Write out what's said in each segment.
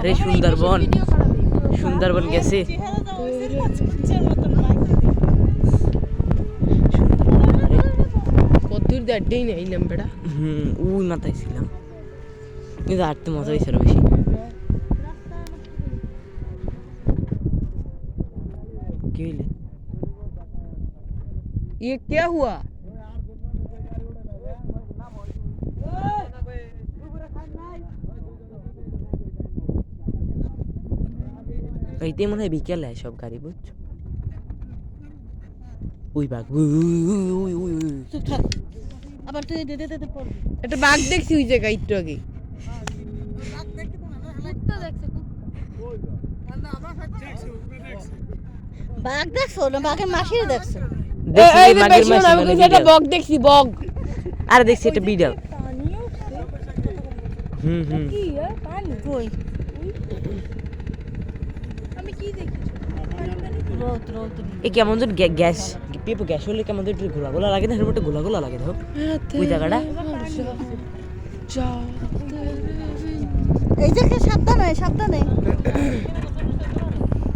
আরে সুন্দরবন সুন্দরবন গেছে কতদূর দাঁড়িয়ে নেই নাম্বারটা ওই মাথায় ছিলাম কিন্তু আটতে মজা হয়েছে আরো বেশি কি হইলে ये क्या हुआ এইতে মনে হয় বিকেলে সব গাড়ি বুঝছো ওই বাঘ আবার তুই দে পড়বি একটা বাঘ দেখছি ওই জায়গায় একটু আগে বাঘ দেখছো না বাঘের মাসিরে দেখছো একটা বক দেখছি বক আরে দেখছি একটা বিড়াল কি পানি কই আমি কি দেখি রোদ এ কেমন যেন গ্যাস পেপো গ্যাস হলে কেমন যেন একটু গোলা গোলা লাগে না এর মধ্যে গোলা গোলা লাগে দেখো ওই জায়গাটা এই যে সাবধানে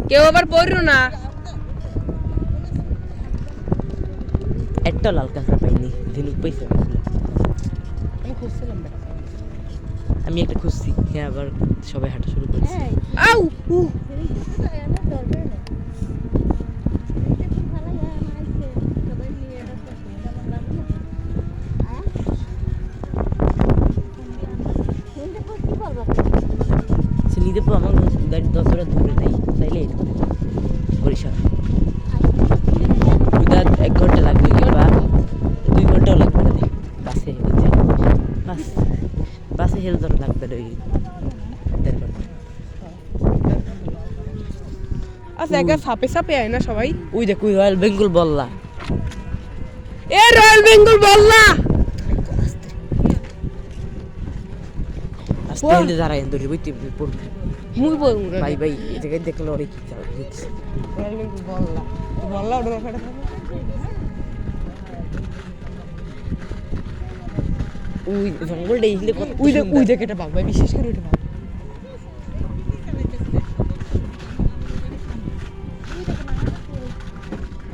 কেউ আবার পড়লো না একটা লাল কাঁকড়া পাইনি ঝিনুক পাইছে আমি খুঁজছিলাম আমি একটা খুঁজছি হ্যাঁ আবার সবাই হাঁটা শুরু করেছে আউ নিতে পো আমার গাড়ি 10 টাকা ধরে দেয় তাইলে বরিশাল উদার 1 ঘন্টা লাগবে কিংবা 2 ঘন্টাও লাগবে না বাসে হেলতে বাসে হেলতে লাগবে ওই 1.5 ঘন্টা আচ্ছা একা সাপে আয় না সবাই ওই দেখ ওই রয়্যাল বেঙ্গল বললা এ রয়্যাল বেঙ্গল বললা আস্তে আস্তে দাঁড়ায় ধরে বইতে পড়বে মুই বলবো না ভাই এই জায়গায় দেখলে অনেক কি চাও দেখছি রয়্যাল বেঙ্গল বললা ওটা ফেটা ওই জঙ্গলটা এইলে কত ওই দেখ এটা বাঘ ভাই বিশেষ করে এটা বাঘ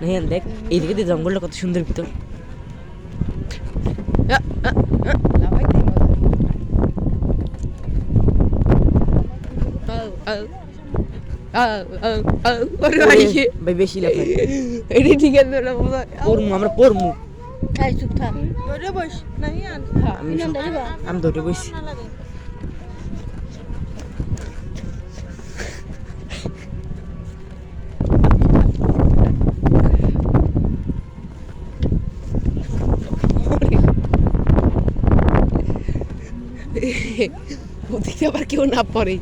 নেন দেখ এই দিকে জঙ্গলটা কত সুন্দর ভিতর ভাই বেশি লাগে এটা ঠিক আছে না পড়মু আমরা পড়মু এই চুপ থাক ধরে বস নাই আন আমি ধরে বসছি ওদিকে আবার কেউ না পড়ে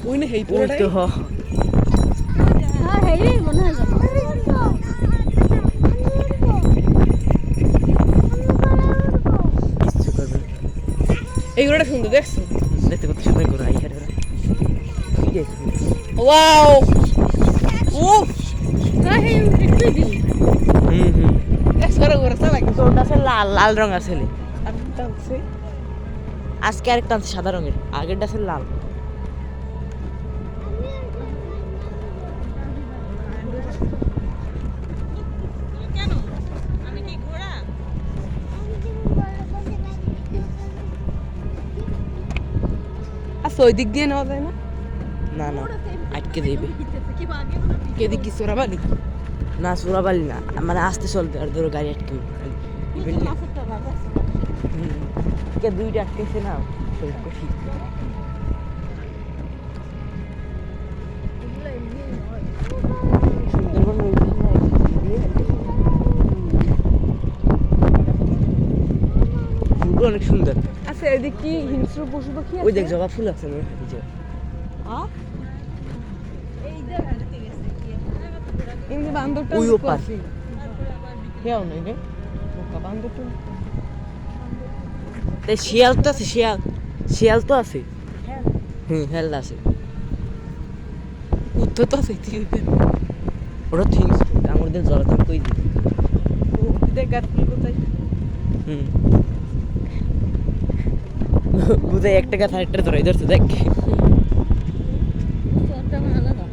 ওই না হেই ওই তো হ হ্যাঁ হেই মনে হয় কিছু করবে এইগুলোটা সুন্দর দেখছো দেখতে কত সময় করে আই হারে ঠিক আছে ওয়াও ও হ্যাঁ হেই একটু দিন একসাথে করে চালা তো ওটা আছে লাল লাল রং আছে আর টানছে আজকে আরেকটা আছে সাদা রঙের আগেরটা আছে লাল আচ্ছা ওই দিক দিয়ে নেওয়া যায় না না না আটকে দেবে কেদিক কি চোরাবালি না সুরাবালি না মানে আস্তে চলবে আর ধরো গাড়ি আটকে কে দুইটা আটকেছে না কষি সুন্দরবন অনেক সুন্দর আচ্ছা এদিক কি হিংস্র পশু পাখি ওই দেখ জবা ফুল আছে না এমনি বান্দরটা ওই ওপার। হেও নাই রে ওকা বান্দরটা তাই শিয়াল তো আছে শিয়াল তো আছে হেল আছে উত্তর তো আছে ওরা ঠিক আমাদের জলাতঙ্ক কই দিই দেখ আর ফুল কোথায় হুম বুঝে এক টাকা থার্ডটা ধরে ধরছে দেখ একটা আলাদা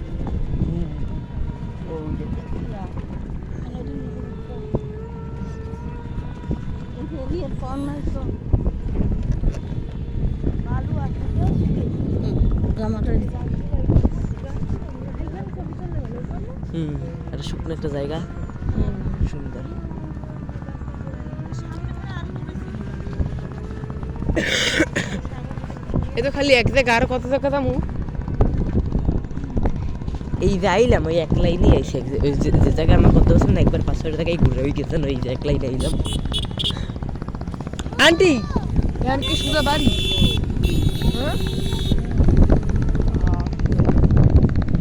একটা শুকনো একটা জায়গা সুন্দর এ তো খালি এক জায়গা আর কত জায়গা যামু এই যে আইলাম ওই এক লাইনই আইসি ওই যে জায়গায় আমরা কত বছর না একবার 500 টাকায় ঘুরে ওই গেছেন ওই যে এক লাইনে আইলাম আন্টি ইয়ার কি সুদা বাড়ি হ্যাঁ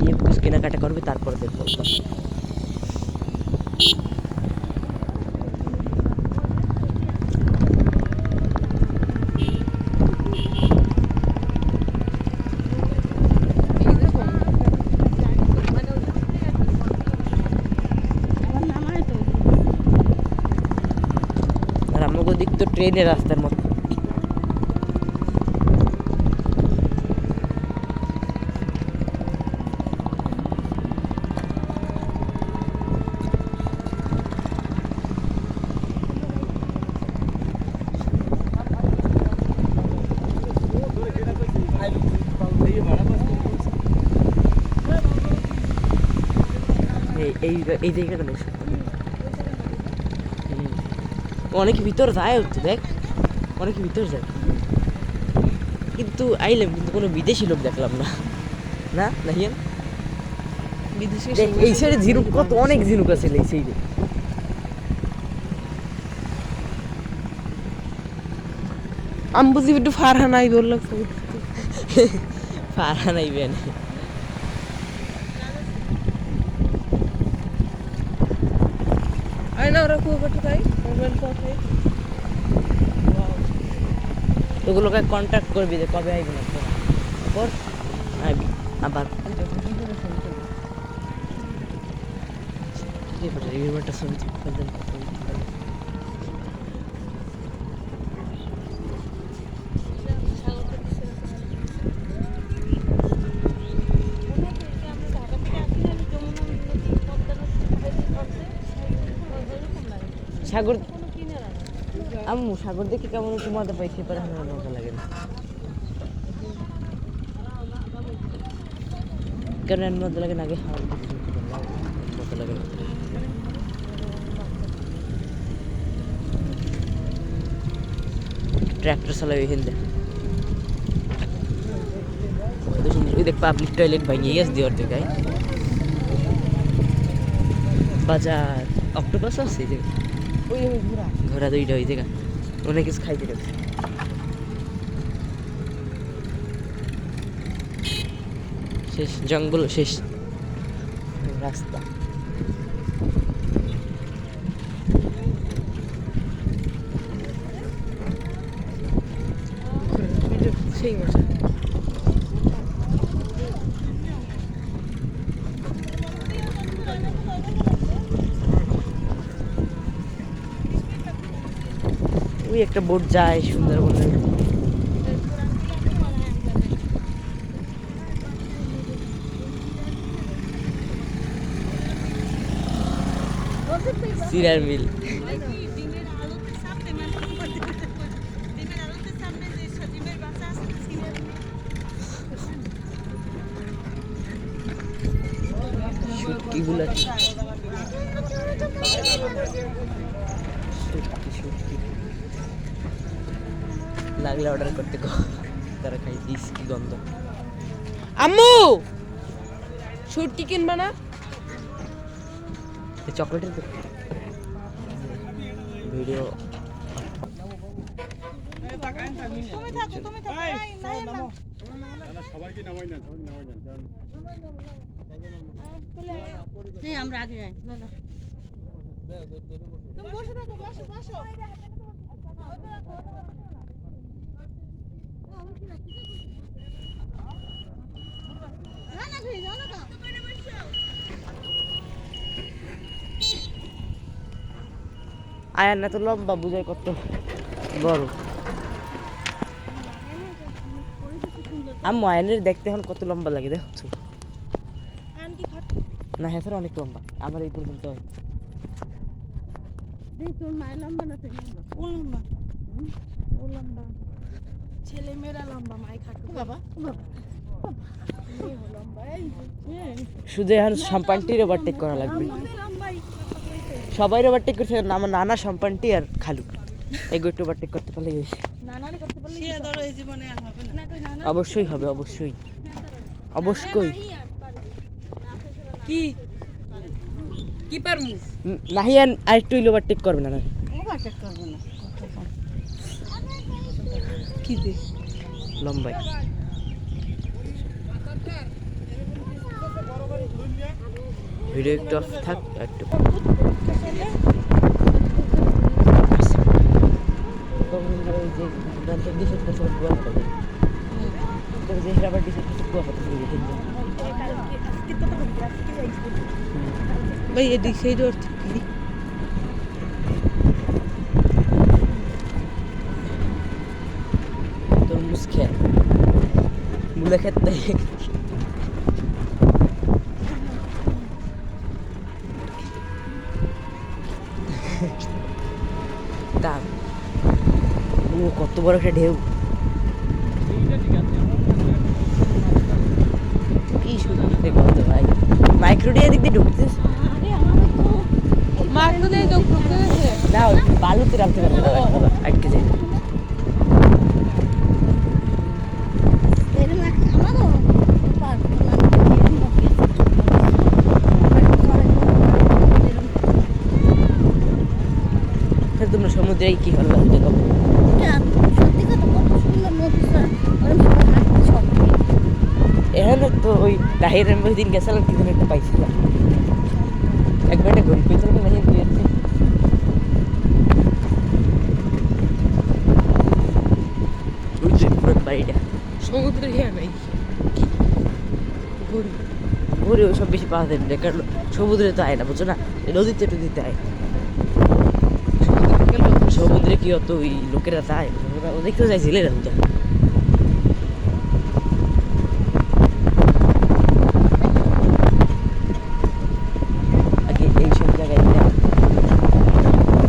ये कुछ কেনাকাটা করবে তারপর দেখবো আর আমাকে দিক তো ট্রেনের রাস্তার মতো এই জায়গাটা বেশ অনেক ভিতর যায় হচ্ছে দেখ অনেক ভিতর যায় কিন্তু আইলাম কিন্তু কোনো বিদেশি লোক দেখলাম না না নাহিয়ান বিদেশি দেখ এই সাইডে ঝিনুক কত অনেক ঝিনুক আছে এই সাইডে আমি বুঝি একটু ফারহানাই বললো ফারহান আইবেন আয় না ওরা খুব একটু খাই মোবাইল খাই ওগুলোকে কন্ট্যাক্ট করবি যে কবে আইবে না তারপর আইবি আবার রিভিউটা ছবি ফেলতেন সাগর আম্মু সাগর দেখে কেমন একটু মজা পাইছি পরে আমার মজা লাগে না কেন এর মজা লাগে না আগে হাওয়া মজা লাগে না ট্র্যাক্টর চালাবে হিন্দে ওই দেখ পাবলিক টয়লেট ভাঙিয়ে গেছে দিয়ে অর্ধেক গায়ে বাজার অক্টোপাস আছে এই জায়গায় ওই ঘোরা ঘোরা দুইটা ওই জায়গা অনেক কিছু খাইতে গেছে শেষ জঙ্গল শেষ রাস্তা সেই মজা ওই একটা বোট যায় সুন্দরবনের সিরার মিল শুটকিগুলো লাগলে অর্ডার করতে গো তারা খাই দিস কি গন্ধ আম্মু শুটকি কিনবা না চকলেটের ভিডিও আমরা আগে যাই না না তুমি বসে থাকো বসো বসো না না ভাই জানো না আয়ান না তো লম্বা বুঝায় কত বড়। আম্মু আয়নের দেখতে এখন কত লম্বা লাগে দেখছো না? হ্যাঁ স্যার অনেক লম্বা, আমার এই পর্যন্ত হয়। তোর মায়ের লম্বা না তোর লম্বা? ও লম্বা, ও লম্বা। ছেলে মেয়েরা লম্বা, মাই খাটো। বাবা বাবা লম্বা, এই শুধু এখন সম্পানটির ওভারটেক করা লাগবে। লম্বাই সবাই ওভারটেক করছে, আমার নানা সম্পানটি আর খালু এগুলো একটু ওভারটেক করতে পারলে বেশি। নানারে করতে পারলে সে ধরো এই জীবনে আর হবে না। তুই নানা অবশ্যই হবে, অবশ্যই অবশ্যই। কি কি পারমু? নাহিয়ান আর একটু ওভারটেক করবে না? ওভারটেক করবে না। কি দে লম্বাই ভিডিও একটু অফ থাক একটু। ভাই এদিক সেই দূর থেকে তরমুজ খেত, মূলা খেত নাই। তা ও কত বড় একটা ঢেউ, কি সুন্দর দেখতে ভাই। মাইক্রো দিয়ে দিক দিয়ে ঢুকতেছে মাইক্রো দিয়ে তো ঢুকেছে না, ওই বালুতে নামতে পারবে না, আটকে যায়। এরকম একটা আমারও পারবো না। তোমরা সমুদ্রে কি হলো দেখো। সত্যি কথা কত সুন্দর নদী স্যার, ওরকম সবাই হাঁটতে সব এখানে তো ওই তাহিরের ওই দিন গেছিলাম, কি যেন একটা পাইছিলাম, একবার একটা ঘড়ি পেয়েছিলাম না দিয়েছে। ওই যে পুরো বাড়িটা সমুদ্রে ঘেরা নাই ঘুরি ঘুরে ওই সব বেশি পাওয়া যায় না, কারণ সমুদ্রে তো আয় না, বুঝছো না, নদীতে টদিতে আয়। সমুদ্রে কি অত ওই লোকেরা তাই ও দেখতে যায় জেলেরা তো। আগে এইসব জায়গায়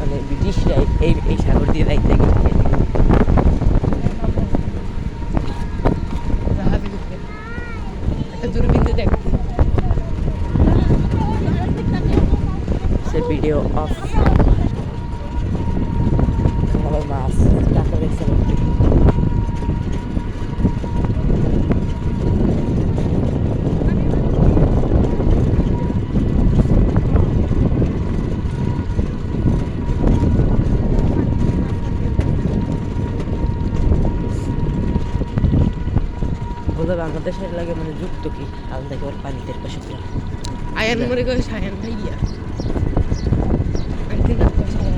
মানে ব্রিটিশরা এই সাগর দিয়ে দায়িত্ব গেছে। জাহাজে ঘুরতে একটা দূরবীনতে দেখতে সে ভিডিও অফ আবার মাছ টাকা দেখছে বোধহয় বাংলাদেশের লাগে মানে যুক্ত কি আলাদা একেবারে পানিতে পাশে পুরো। আয়ান মনে করে সায়ান ভাইয়া একদিন রাখবো সায়ান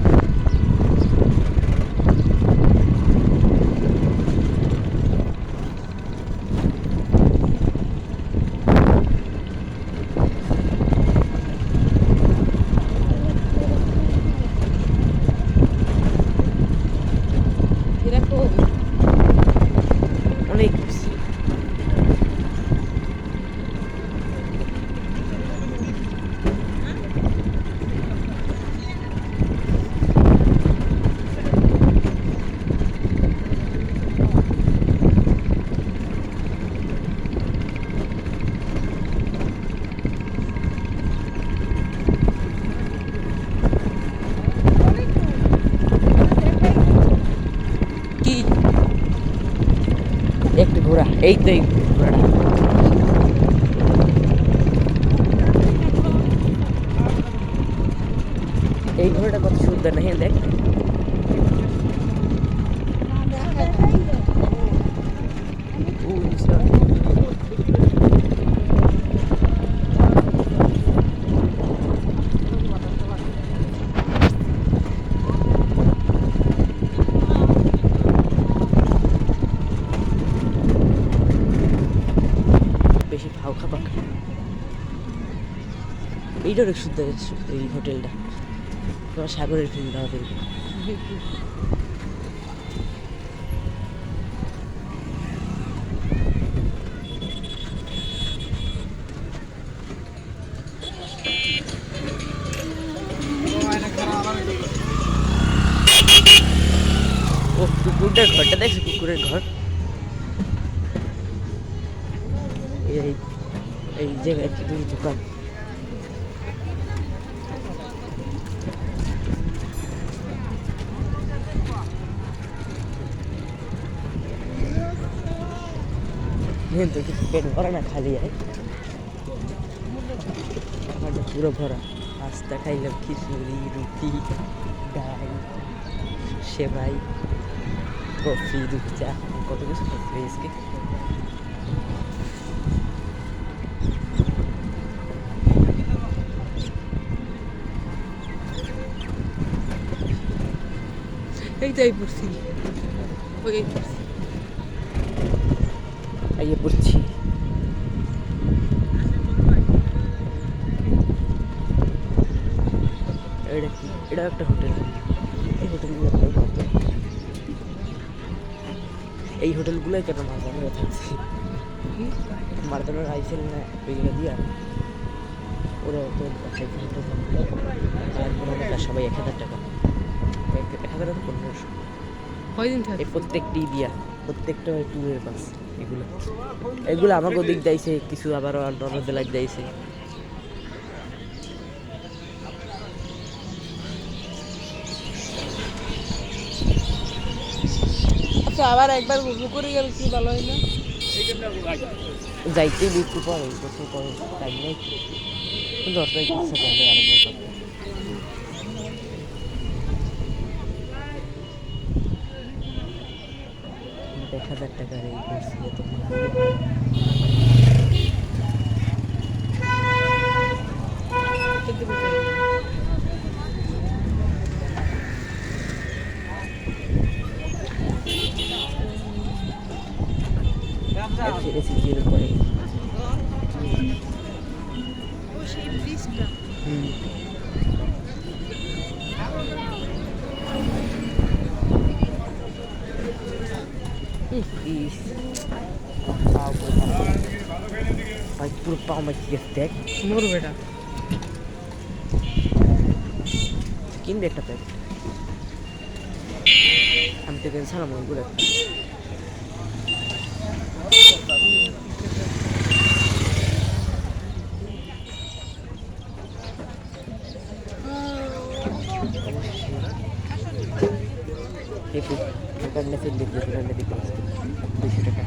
এরকম অনেক বেশি। কি একটু ঘোরা, এই তো এই ঘোরাটা। এই ঘোরাটা কত সুন্দর না? হ্যাঁ দেখ, বেশি ভাও খাবা। এইটা অনেক সুন্দর এই হোটেলটা। তোমার সাগরের ফিল্ম আমাদের ও কুকুরটার ঘরটা দেখছো কুকুরের ঘর এই এই জায়গায় কি দুই দোকান तो কিছু পেট ভরা না খালি হয় আমাদের পুরো ভরা পাস্তা খাইলাম খিচুড়ি রুটি ডাল সেমাই কফি দুধ চা কত কিছু খাচ্ছি আজকে এইটাই পড়ছি ওই পড়ছি আইয়ে পড়ছি এটা কি এটা একটা হোটেল এই হোটেলগুলো এই হোটেলগুলোই কেন মাঝে থাকছি মারাদোনার আইসেল না ওইগুলো দিয়া ওরা তো সবাই 1,000 টাকা 1,000 টাকা 1500 কয়দিন থাকে এই প্রত্যেকটি দিয়া প্রত্যেকটা ট্যুরের পাস এগুলো আমাকে ওদিক যাইছে কিছু আবার অন্য জেলায় যাইছে আচ্ছা আবার একবার গুগু করে গেল কি ভালো হয় না যাইতেই বিক্রি পরে বছর পরে টাইম নেই কিন্তু অর্থ ইচ্ছা করবে আরেকবার করতে 1,000 টাকার এই করছি এত এসি পরে ও সেই ব্রিজটা ভাই পুরো পাও মাছি গেছে দেখ মোর বেটা কিনবে একটা প্যাকেট আমি তো কিনছিলাম ওইগুলো একটা দোকানটা ফেললে 200 টাকা